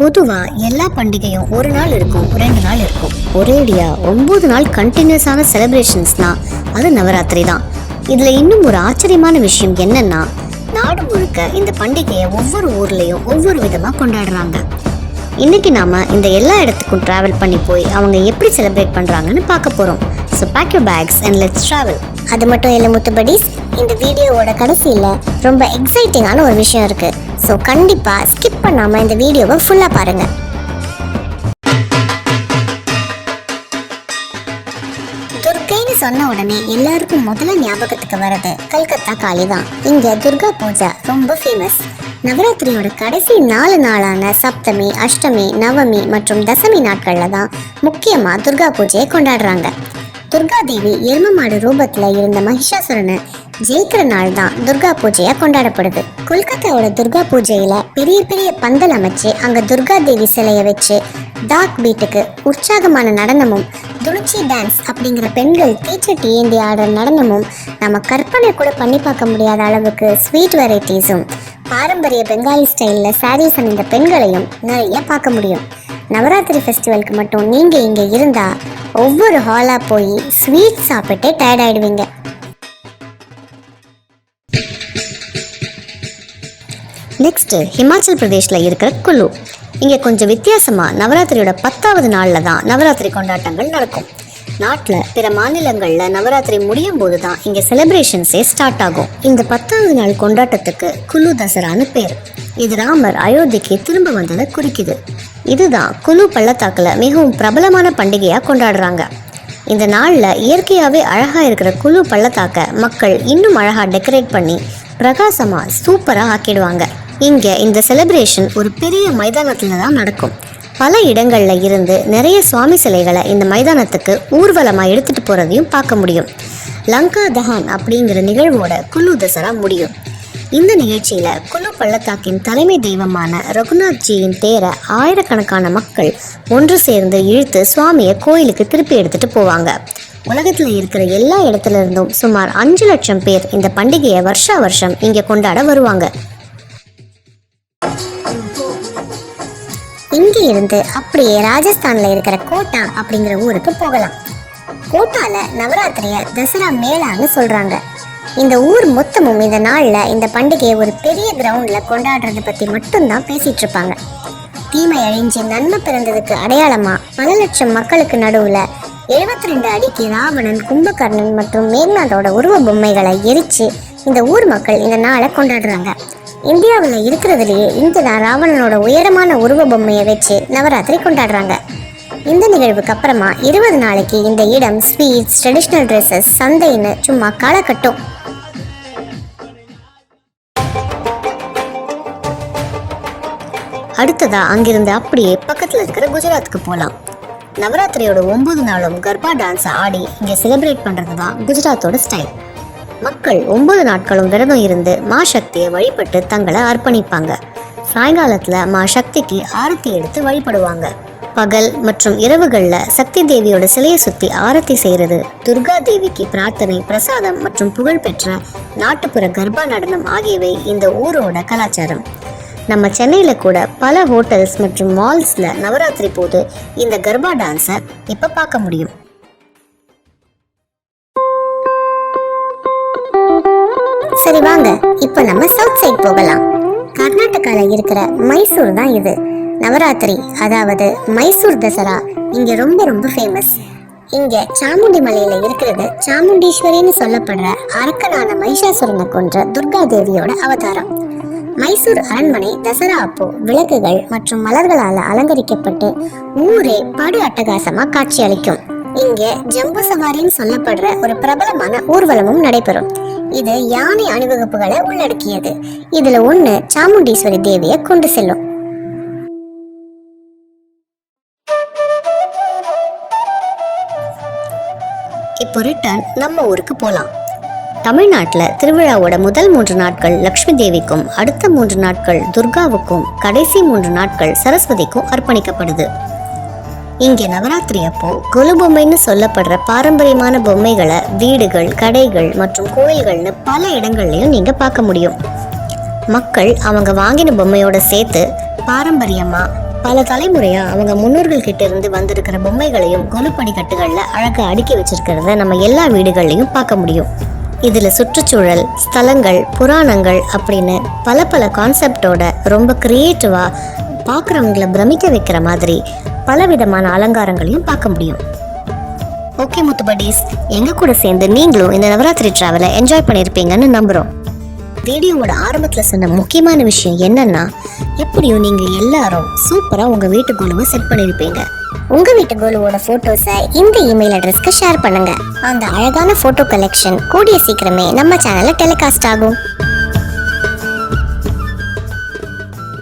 பொதுவாக எல்லா பண்டிகையும் ஒரு நாள் இருக்கும், 2 நாள் இருக்கும். ஒரேடியாக 9 நாள் கண்டினியூஸான செலிப்ரேஷன்ஸ்னால் அது நவராத்திரி தான். இதில் இன்னும் ஒரு ஆச்சரியமான விஷயம் என்னன்னா, நாடு முழுக்க இந்த பண்டிகையை ஒவ்வொரு ஊர்லேயும் ஒவ்வொரு விதமாக கொண்டாடுறாங்க. இன்னைக்கு நாம இந்த எல்லா இடத்துக்கும் டிராவல் பண்ணி போய் அவங்க எப்படி செலிப்ரேட் பண்றாங்கன்னு பார்க்க போறோம். So pack your bags and let's travel. அது மட்டும் இல்லை முத்துபடிஸ், இந்த வீடியோவோட கடைசியில் ரொம்ப எக்ஸைட்டிங்கான ஒரு விஷயம் இருக்கு. ஸோ கண்டிப்பா ஸ்கிப் பண்ணாம இந்த வீடியோவை ஃபுல்லா பாருங்க. துர்க்கைன்னு சொன்ன உடனே எல்லாருக்கும் முதல்ல ஞாபகத்துக்கு வர்றது கல்கத்தா காளி தான். இங்க துர்கா பூஜா ரொம்ப ஃபேமஸ். நவராத்திரியோட கடைசி 4 நாளான சப்தமி, அஷ்டமி, நவமி மற்றும் தசமி நாட்களில் தான் முக்கியமாக துர்கா பூஜையை கொண்டாடுறாங்க. துர்கா தேவி எரும மாடு ரூபத்தில் இருந்த மகிஷாசுரனை ஜெயிக்கிற நாள் தான் துர்கா பூஜையாக கொண்டாடப்படுது. கொல்கத்தாவோட துர்கா பூஜையில் பெரிய பெரிய பந்தல் அமைச்சு அங்கே துர்கா தேவி சிலையை வச்சு தாக் பீட்டுக்கு உற்சாகமான நடனமும், துணிச்சி டான்ஸ் அப்படிங்கிற பெண்கள் தீச்சட்டி ஏந்தி ஆடுற நடனமும், நம்ம கற்பனை கூட பண்ணி பார்க்க முடியாத அளவுக்கு ஸ்வீட் வெரைட்டிஸும், பாரம்பரிய பெங்காலி ஸ்டைலில் சாரீஸ் அணிந்த பெண்களையும் நிறைய பார்க்க முடியும். நவராத்திரி ஃபெஸ்டிவலுக்கு மட்டும் நீங்கள் இங்கே இருந்தால் ஒவ்வொரு ஹாலாக போய் ஸ்வீட் சாப்பிட்டே டயர்ட் ஆகிடுவீங்க. நெக்ஸ்ட்டு ஹிமாச்சல் பிரதேஷில் இருக்கிற குலு. இங்கே கொஞ்சம் வித்தியாசமாக நவராத்திரியோட 10வது நாளில் தான் நவராத்திரி கொண்டாட்டங்கள் நடக்கும். நாட்டில் பிற மாநிலங்களில் நவராத்திரி முடியும் போது தான் இங்கே செலிப்ரேஷன்ஸே ஸ்டார்ட் ஆகும். இந்த 10வது நாள் கொண்டாட்டத்துக்கு குலு தசரான்னு பேர். இது ராமர் அயோத்திக்கு திரும்ப வந்ததை குறிக்குது. இதுதான் குலு பள்ளத்தாக்கில் மிகவும் பிரபலமான பண்டிகையாக கொண்டாடுறாங்க. இந்த நாளில் இயற்கையாகவே அழகாக இருக்கிற குலு பள்ளத்தாக்கை மக்கள் இன்னும் அழகாக டெக்கரேட் பண்ணி பிரகாசமாக சூப்பராக ஆக்கிடுவாங்க. இங்கே இந்த செலிப்ரேஷன் ஒரு பெரிய மைதானத்தில் தான் நடக்கும். பல இடங்களில் இருந்து நிறைய சுவாமி சிலைகளை இந்த மைதானத்துக்கு ஊர்வலமாக எடுத்துகிட்டு போகிறதையும் பார்க்க முடியும். லங்கா தஹான் அப்படிங்கிற நிகழ்வோட குலு தசரா முடியும். இந்த நிகழ்ச்சியில் குலு பள்ளத்தாக்கின் தலைமை தெய்வமான ரகுநாத்ஜியின் தேரை ஆயிரக்கணக்கான மக்கள் ஒன்று சேர்ந்து இழுத்து சுவாமியை கோயிலுக்கு திருப்பி எடுத்துகிட்டு போவாங்க. உலகத்தில் இருக்கிற எல்லா இடத்துல இருந்தும் சுமார் 5 லட்சம் பேர் இந்த பண்டிகையை வருஷா வருஷம் இங்கே கொண்டாட வருவாங்க. இங்கே இருந்து அப்படியே ராஜஸ்தானில் இருக்கிற கோட்டா அப்படிங்கிற ஊருக்கு போகலாம். கோட்டாவில் நவராத்திரியை தசரா மேளான்னு சொல்கிறாங்க. இந்த ஊர் மொத்தமும் இந்த நாளில் இந்த பண்டிகையை ஒரு பெரிய கிரவுண்டில் கொண்டாடுறதை பற்றி மட்டும்தான் பேசிகிட்டு இருப்பாங்க. தீமை அழிஞ்சு நன்மை பிறந்ததுக்கு அடையாளமாக பல லட்சம் மக்களுக்கு நடுவில் 72 அடிக்கு ராவணன், கும்பகர்ணன் மற்றும் மேக்நாதோட உருவ பொம்மைகளை எரித்து இந்த ஊர் மக்கள் இந்த நாளை கொண்டாடுறாங்க. இந்தியாவில் இருக்கிறதுலேயே இங்கே தான் ராவணனோட உயரமான உருவ பொம்மையை வச்சு நவராத்திரி கொண்டாடுறாங்க. இந்த நிகழ்வுக்கு அப்புறமா 20 நாளைக்கு இந்த இடம் ஸ்வீட்ஸ், ட்ரெடிஷ்னல் ட்ரெஸ்ஸஸ், சந்தைன்னு சும்மா களை கட்டும். அடுத்ததா அங்கிருந்து அப்படியே பக்கத்தில் இருக்கிற குஜராத்துக்கு போகலாம். நவராத்திரியோட 9 நாளும் கர்பா டான்ஸை ஆடி இங்கே செலிப்ரேட் பண்ணுறது தான் குஜராத்தோட ஸ்டைல். மக்கள் 9 நாட்களும் விரதம் இருந்து மா சக்தியை வழிபட்டு தங்களை அர்ப்பணிப்பாங்க. சாயங்காலத்தில் மா சக்திக்கு ஆரத்தி எடுத்து வழிபடுவாங்க. பகல் மற்றும் இரவுகளில் சக்தி தேவியோட சிலையை சுற்றி ஆரத்தி செய்கிறது, துர்கா தேவிக்கு பிரார்த்தனை, பிரசாதம் மற்றும் புகழ்பெற்ற நாட்டுப்புற கர்பா நடனம் ஆகியவை இந்த ஊரோட கலாச்சாரம். நம்ம சென்னையில் கூட பல ஹோட்டல்ஸ் மற்றும் மால்ஸில் நவராத்திரி போது இந்த கர்பா டான்ஸை இப்போ பார்க்க முடியும். சரி வாங்க, இப்போ நம்ம சவுத் சைட் போகலாம். கர்நாடகாவில் இருக்கிற மைசூர் தான் இது. நவராத்திரி அதாவது மைசூர் தசரா இங்கே ரொம்ப ரொம்ப ஃபேமஸ். இங்கே சாமுண்டி மலையில் இருக்கிறது சாமுண்டீஸ்வரின்னு சொல்லப்படுற அரக்கனான மகிஷாசுரனை கொன்ற துர்கா தேவியோட அவதாரம். மைசூர் அரண்மனை தசரா அப்போ விளக்குகள் மற்றும் மலர்களால் அலங்கரிக்கப்பட்டு ஊரே படு அட்டகாசமாக காட்சி அளிக்கும். இங்கே ஜம்பு சவாரின்னு சொல்லப்படுற ஒரு பிரபலமான ஊர்வலமும் நடைபெறும். இது யானை அணிவகுப்புகளை உள்ளடக்கியது. இதுல ஒண்ணு சாமுண்டீஸ்வரி தேவியை கொண்டு செல்லும். இப்போ ரிட்டர்ன் நம்ம ஊருக்கு போகலாம். தமிழ்நாட்டில் திருவிழாவோட முதல் 3 நாட்கள் லக்ஷ்மி தேவிக்கும், அடுத்த 3 நாட்கள் துர்காவுக்கும், கடைசி 3 நாட்கள் சரஸ்வதிக்கும் அர்ப்பணிக்கப்படுது. இங்கே நவராத்திரி அப்போ கொலு பொம்மைன்னு சொல்லப்படுற பாரம்பரியமான பொம்மைகளை வீடுகள், கடைகள் மற்றும் கோயில்கள்னு பல இடங்கள்லையும் நீங்கள் பார்க்க முடியும். மக்கள் அவங்க வாங்கின பொம்மையோட சேர்த்து பாரம்பரியமாக பல தலைமுறையா அவங்க முன்னோர்கள் கிட்ட இருந்து வந்திருக்கிற பொம்மைகளையும் கொலு படிக்கட்டுகள்ல அழகா அடுக்கி வச்சிருக்கிறத நம்ம எல்லா வீடுகள்லையும் பார்க்க முடியும். இதுல சுற்றுச்சூழல், ஸ்தலங்கள், புராணங்கள் அப்படின்னு பல பல கான்செப்டோட ரொம்ப கிரியேட்டிவா பார்க்குறவங்கள பிரமிக்க வைக்கிற மாதிரி பலவிதமான அலங்காரங்களையும் பார்க்க முடியும். ஓகே முத்துபடீஸ், எங்க கூட சேர்ந்து நீங்களும் இந்த நவராத்திரி டிராவலை என்ஜாய் பண்ணியிருப்பீங்கன்னு நம்புறோம். வீடியோவோட ஆரம்பத்தில் சொன்ன முக்கியமான விஷயம் என்னன்னா, எப்படியும் நீங்க எல்லாரும் சூப்பரா உங்க வீட்டு கோலுவை செட் பண்ணியிருப்பீங்க. உங்க வீட்டு கோலுவோட போட்டோஸை இந்த இமெயில் அட்ரஸ்க்கு ஷேர் பண்ணுங்க. அந்த அழகான போட்டோ கலெக்ஷன் கூடிய சீக்கிரமே நம்ம சேனல்ல டெலிகாஸ்ட் ஆகும்.